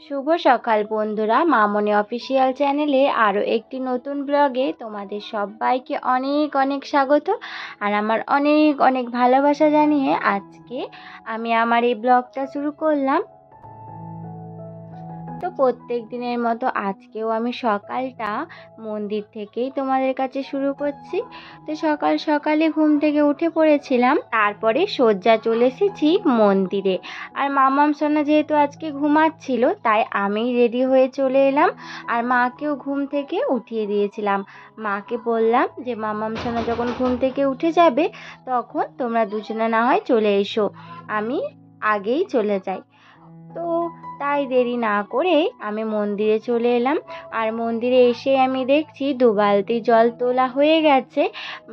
শুভ সকাল বন্ধুরা, মামনি অফিসিয়াল চ্যানেলে আরও একটি নতুন ব্লগে তোমাদের সবাইকে অনেক অনেক স্বাগত। আর আমার অনেক অনেক ভালোবাসা জানিয়ে আজকে আমি আমার এই ব্লগটা শুরু করলাম। তো প্রত্যেক দিনের মতো আজকেও আমি সকালটা মন্দির থেকেই তোমাদের কাছে শুরু করছি। তো সকাল সকালে ঘুম থেকে উঠে পড়েছিলাম, তারপরে শয্যা চলে এসেছি মন্দিরে। আর মামাম সোনা যেহেতু আজকে ঘুমাচ্ছিল, তাই আমি রেডি হয়ে চলে এলাম আর মাকেও ঘুম থেকে উঠিয়ে দিয়েছিলাম। মাকে বললাম যে মামাম সোনা যখন ঘুম থেকে উঠে যাবে তখন তোমরা দুজনে না হয় চলে এসো, আমি আগেই চলে যাই। তো তাই দেরি না করে আমি মন্দিরে চলে এলাম। আর মন্দিরে এসে আমি দেখছি 2 বালতি জল তোলা হয়ে গেছে।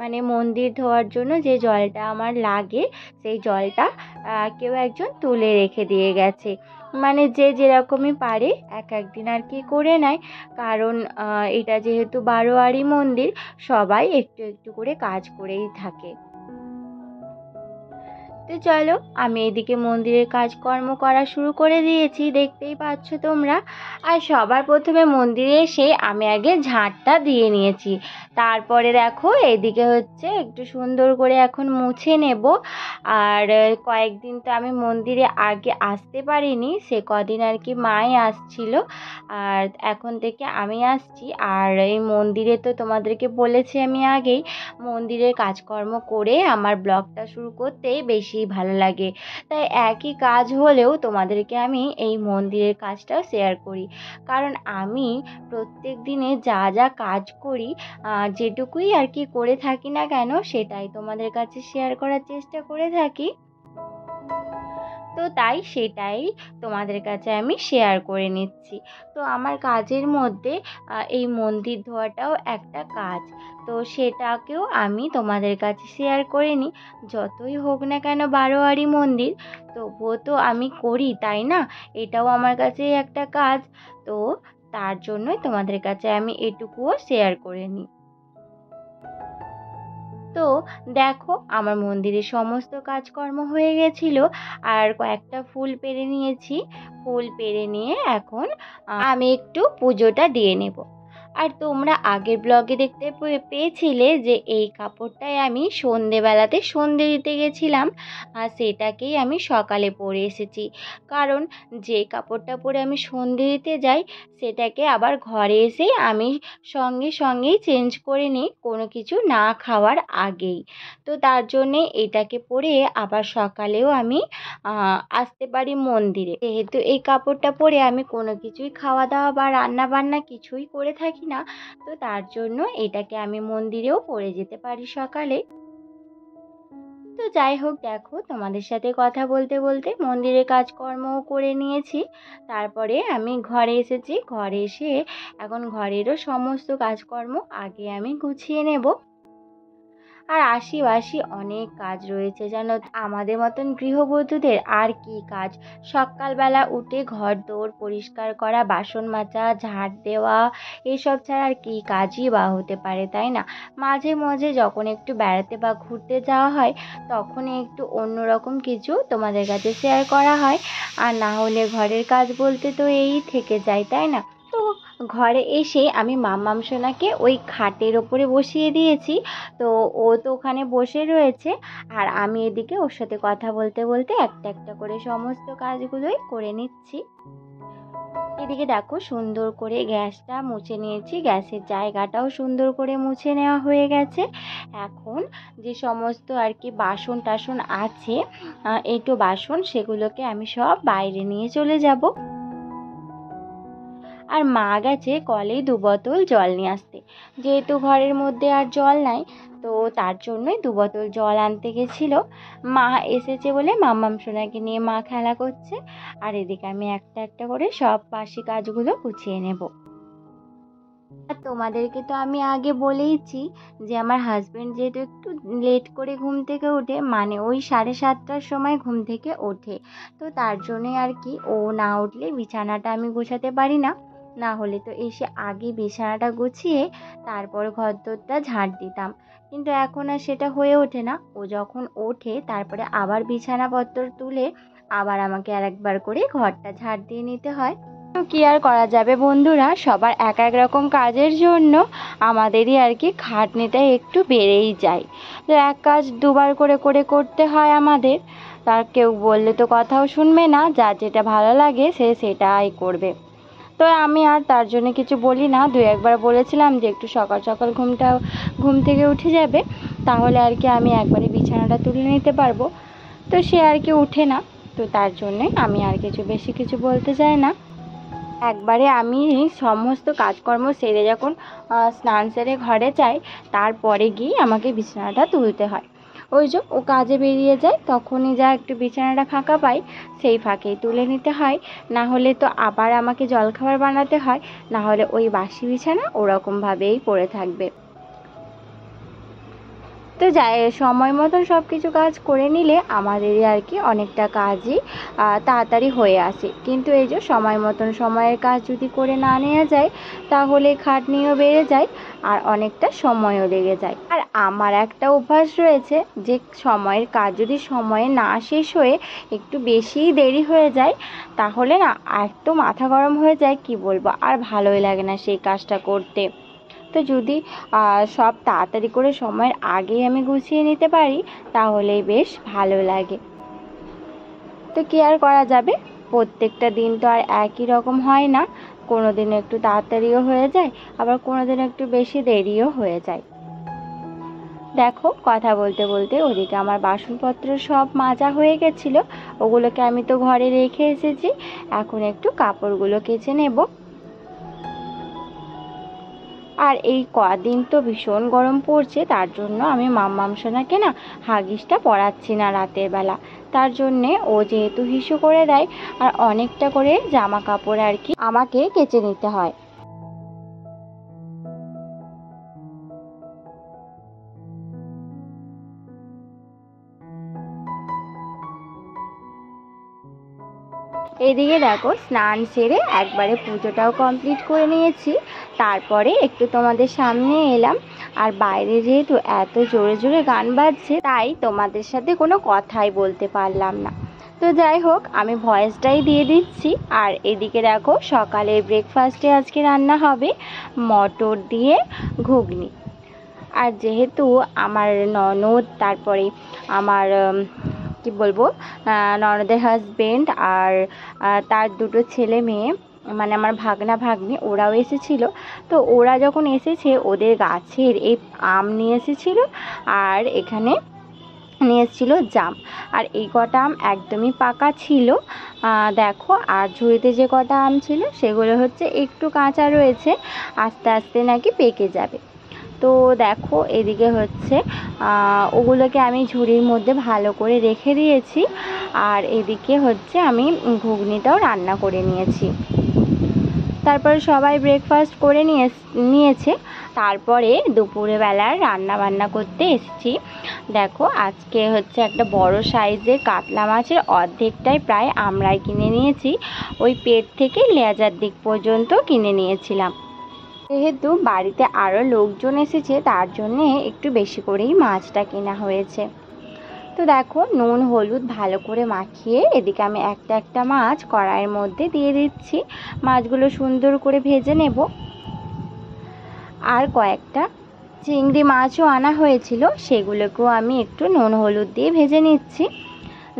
মানে মন্দির ধোয়ার জন্য যে জলটা আমার লাগে সেই জলটা কেউ একজন তুলে রেখে দিয়ে গেছে। মানে যে যেরকমই পারে এক একদিন আর কি করে নেয়, কারণ এটা যেহেতু বারোয়ারি মন্দির, সবাই একটু একটু করে কাজ করেই থাকে। তো চলো, আমি এদিকে মন্দিরের কাজকর্ম করা শুরু করে দিয়েছি, দেখতেই পাচ্ছ তোমরা। আর সবার প্রথমে মন্দিরে এসে আমি আগে ঝাঁটটা দিয়ে নিয়েছি। তারপরে দেখো এদিকে হচ্ছে একটু সুন্দর করে এখন মুছে নেব। আর কয়েকদিন তো আমি মন্দিরে আগে আসতে পারিনি, সে কদিন আর কি মাই আসছিল, আর এখন থেকে আমি আসছি। আর এই মন্দিরে তো তোমাদেরকে বলেছি আমি আগেই, মন্দিরের কাজকর্ম করে আমার ব্লগটা শুরু করতে বেশি ভালো লাগে। তাই একই কাজ হলেও তোমাদেরকে আমি এই মন্দিরের কাজটাও শেয়ার করি, কারণ আমি প্রত্যেক দিনে যা যা কাজ করি, যেটুকুই আর কি করে থাকি না কেন, সেটাই তোমাদের কাছে শেয়ার করার চেষ্টা করে থাকি। তো তাই সেটাই তোমাদের কাছে আমি শেয়ার করে নিচ্ছি। তো আমার কাজের মধ্যে এই মন্দির ধোয়াটাও একটা কাজ, তো সেটাকেও আমি তোমাদের কাছে শেয়ার করে নিই। যতই হোক না কেন বারোয়ারি মন্দির, তবুও তো আমি করি, তাই না? এটাও আমার কাছে একটা কাজ। তো তার জন্যই তোমাদের কাছে আমি এটুকুও শেয়ার করে নিই। তো দেখো আমার মন্দিরের সমস্ত কাজকর্ম হয়ে গেছিল, আর কয়েকটা ফুল পেড়ে নিয়েছি। ফুল পেড়ে নিয়ে এখন আমি একটু পুজোটা দিয়ে নেব। আর তোমরা আগের ব্লগে দেখতে পেয়েছিলে যে এই কাপড়টায় আমি সন্ধেবেলাতে সন্ধে দিতে গেছিলাম, আর সেটাকেই আমি সকালে পরে এসেছি। কারণ যে কাপড়টা পরে আমি সন্ধে দিতে যাই, সেটাকে আবার ঘরে এসেই আমি সঙ্গে সঙ্গেই চেঞ্জ করে নিই, কোনো কিছু না খাওয়ার আগেই। তো তার জন্যে এটাকে পরে আবার সকালেও আমি আসতে পারি মন্দিরে। যেহেতু এই কাপড়টা পরে আমি কোনো কিছুই খাওয়া দাওয়া বা রান্না বান্না কিছুই করে থাকি না, তো তার জন্য এটাকে আমি মন্দিরেও পরে যেতে পারি সকালে। তো যাই হোক, দেখো তোমাদের সাথে কথা বলতে বলতে মন্দিরের কাজকর্মও করে নিয়েছি। তারপরে আমি ঘরে এসেছি, ঘরে এসে এখন ঘরেরও সমস্ত কাজকর্ম আগে আমি গুছিয়ে নেব। আর আশিবাসি অনেক কাজ রয়েছে জানো, আমাদের মতন গৃহবধূদের আর কি কাজ। সকালবেলা উঠে ঘর দোর পরিষ্কার করা, বাসন মাজা, ঝাড় দেওয়া, এসব ছাড়া আর কি কাজই বা হতে পারে, তাই না? মাঝে মাঝে যখন একটু বেড়াতে বা ঘুরতে যাওয়া হয়, তখনই একটু অন্যরকম কিছু তোমাদের কাছে শেয়ার করা হয়। আর না হলে ঘরের কাজ বলতে তো এই থেকে যায়, তাই না? তো ঘরে এসে আমি মাম্মাম সোনাকে ওই খাটের ওপরে বসিয়ে দিয়েছি। তো ও তো ওখানে বসে রয়েছে, আর আমি এদিকে ওর সাথে কথা বলতে বলতে একটা একটা করে সমস্ত কাজগুলোই করে নিচ্ছি। এদিকে দেখো সুন্দর করে গ্যাসটা মুছে নিয়েছি, গ্যাসের জায়গাটাও সুন্দর করে মুছে নেওয়া হয়ে গেছে। এখন যে সমস্ত আর কি বাসন টাসন আছে, একটু বাসন, সেগুলোকে আমি সব বাইরে নিয়ে চলে যাব। আর মা গেছে কলে 2 বোতল জল নিয়ে আসতে। যেহেতু ঘরের মধ্যে আর জল নাই, তো তার জন্যই 2 বোতল জল আনতে গেছিলো। মা এসেছে বলে মাম্মাম সোনাকে নিয়ে মা খেলা করছে, আর এদিকে আমি একটা একটা করে সব বাসি কাজগুলো গুছিয়ে নেব। আর তোমাদেরকে তো আমি আগে বলেইছি যে আমার হাজবেন্ড যেহেতু একটু লেট করে ঘুম থেকে ওঠে, মানে ওই 7:30টার সময় ঘুম থেকে ওঠে, তো তার জন্যই আর কি ও না উঠলে বিছানাটা আমি গোছাতে পারি না। না হলে তো এসে আগে বিছানাটা গুছিয়ে তারপর ঘরদোরটা ঝাঁট দিতাম, কিন্তু এখন আর সেটা হয়ে ওঠে না। ও যখন ওঠে তারপরে আবার বিছানাপত্র তুলে আবার আমাকে আরেকবার করে ঘরটা ঝাঁট দিয়ে নিতে হয়। তো কি আর করা যাবে বন্ধুরা, সবার এক এক রকম কাজের জন্য আমাদেরই আর কি খাটনিটা একটু বেড়েই যায়। তো এক কাজ দুবার করে করে করতে হয় আমাদের, তার কেউ বললে তো কথাও শুনবে না, যার যেটা ভালো লাগে সে সেটাই করবে। তো আমি আর তার জন্য কিছু বলি না, দু একবার বলেছিলাম যে একটু সকাল সকাল ঘুম থেকে উঠে যাবে, তাহলে আর কি আমি একবারে বিছানাটা তুলে নিতে পারবো। তো সে আর কি উঠে না, তো তার জন্যে আমি আর বেশি কিছু বলতে চাই না। একবারে আমি সমস্ত কাজকর্ম সেরে যখন স্নান সেরে ঘরে যাই, তারপরে গিয়ে আমাকে বিছানাটা তুলতে হয়। ওই যে ও কাজে বেরিয়ে যায়, তখনই যা একটু বিছানাটা ফাঁকা পাই, সেই ফাঁকেই তুলে নিতে হয়। না হলে তো আবার আমাকে জলখাবার বানাতে হয়, না হলে ওই বাসি বিছানা ওরকমভাবেই পড়ে থাকবে। তো যাই, সময় মতন সব কিছু কাজ করে নিলে আমাদেরই আর কি অনেকটা কাজই তাড়াতাড়ি হয়ে আসে। কিন্তু এই যে সময় মতন সময়ের কাজ যদি করে না নেওয়া যায়, তাহলে খাটনিও বেড়ে যায় আর অনেকটা সময়ও লেগে যায়। আর আমার একটা অভ্যাস রয়েছে যে সময়ের কাজ যদি সময়ে না শেষ হয়ে একটু বেশিই দেরি হয়ে যায়, তাহলে না এত মাথা গরম হয়ে যায় কি বলবো, আর ভালোই লাগে না সেই কাজটা করতে। তো যদি সব তাড়াতাড়ি করে সময়ের আগেই আমি গুছিয়ে নিতে পারি, তাহলেই বেশ ভালো লাগে। তো কি আর করা যাবে, প্রত্যেকটা দিন তো আর একই রকম হয় না, কোনো দিন একটু তাড়াতাড়িও হয়ে যায়, আবার কোনো দিন একটু বেশি দেরিও হয়ে যায়। দেখো, কথা বলতে বলতে ওদিকে আমার বাসনপত্র সব মাজা হয়ে গেছিলো, ওগুলোকে আমি তো ঘরে রেখে এসেছি। এখন একটু কাপড়গুলো কেচে নেব। আর এই কদিন তো ভীষণ গরম পড়ছে, তার জন্য আমি মাম্মাম সোনাকে না হাগিসটা পরাচ্ছি না রাতের বেলা। তার জন্যে ও যেহেতু হিসু করে দেয়, আর অনেকটা করে জামা কাপড় আর কি আমাকে কেচে নিতে হয়। এদিকে দেখো, স্নান সেরে একবারে পুজোটাও কমপ্লিট করে নিয়েছি, তারপরে একটু তোমাদের সামনে এলাম। আর বাইরে যেহেতু এত জোরে জোরে গান বাজছে, তাই তোমাদের সাথে কোনো কথাই বলতে পারলাম না। তো যাই হোক, আমি ভয়েসটাই দিয়ে দিচ্ছি। আর এদিকে দেখো, সকালের ব্রেকফাস্টে আজকে রান্না হবে মটর দিয়ে ঘুগনি। আর যেহেতু আমার ননদ, তারপরে আমার কি বলবো, ননদের হাজবেন্ড আর তার দুটো ছেলে মেয়ে, মানে আমার ভাগনা ভাগ্নি, ওরাও এসেছিলো। তো ওরা যখন এসেছে, ওদের গাছের এই আম নিয়ে এসেছিল, আর এখানে নিয়ে এসেছিলো জাম। আর এই কটা আম একদমই পাকা ছিল, দেখো। আর ঝুড়িতে যে কটা আম ছিল, সেগুলো হচ্ছে একটু কাঁচা রয়েছে, আস্তে আস্তে নাকি পেকে যাবে। তো দেখো, এদিকে হচ্ছে ওগুলোকে আমি ঝুড়ির মধ্যে ভালো করে রেখে দিয়েছি। আর এদিকে হচ্ছে আমি ঘুগনিটাও রান্না করে নিয়েছি। তারপরে সবাই ব্রেকফাস্ট করে নিয়েছে। তারপরে দুপুরে বেলার রান্না বান্না করতে এসেছি। দেখো, আজকে হচ্ছে একটা বড় সাইজের কাতলা মাছের অর্ধেকটাই প্রায় আমরাই কিনে নিয়েছি, ওই পেট থেকে লেজার দিক পর্যন্ত কিনে নিয়েছিলাম। যেহেতু বাড়িতে আরও লোকজন এসেছে, তার জন্যে একটু বেশি করেই মাছটা কেনা হয়েছে। তো দেখো, নুন হলুদ ভালো করে মাখিয়ে এদিকে আমি একটা একটা মাছ কড়াইয়ের মধ্যে দিয়ে দিচ্ছি। মাছগুলো সুন্দর করে ভেজে নেব। আর কয়েকটা চিংড়ি মাছও আনা হয়েছিল, সেগুলোকেও আমি একটু নুন হলুদ দিয়ে ভেজে নিচ্ছি।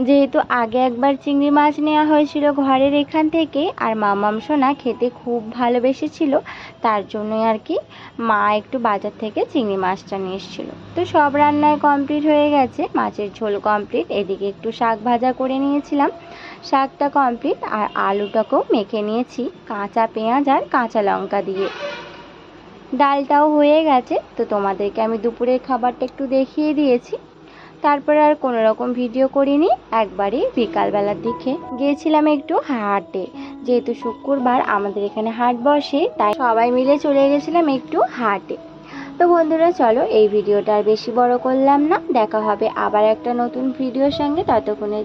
যেহেতু আগে একবার চিংড়ি মাছ নেওয়া হয়েছিল ঘরের এখান থেকে, আর মামাম সোনা খেতে খুব ভালোবেসেছিল, তার জন্যই আর কি মা একটু বাজার থেকে চিংড়ি মাছটা নিয়ে এসেছিলো। তো সব রান্নায় কমপ্লিট হয়ে গেছে, মাছের ঝোল কমপ্লিট, এদিকে একটু শাক ভাজা করে নিয়েছিলাম, শাকটা কমপ্লিট। আর আলুটাকেও মেখে নিয়েছি কাঁচা পেঁয়াজ আর কাঁচা লঙ্কা দিয়ে। ডালটাও হয়ে গেছে। তো তোমাদেরকে আমি দুপুরের খাবারটা একটু দেখিয়ে দিয়েছি। তারপরে আর কোনো রকম ভিডিও করিনি, একবারই বিকালবেলার দিকে গিয়েছিলাম একটু হাটে। যেহেতু শুক্রবার আমাদের এখানে হাট বসে, তাই সবাই মিলে চলে গেছিলাম একটু হাটে। তো বন্ধুরা, চলো এই ভিডিওটা আর বেশি বড় করলাম না, দেখা হবে আবার একটা নতুন ভিডিওর সঙ্গে। ততক্ষণে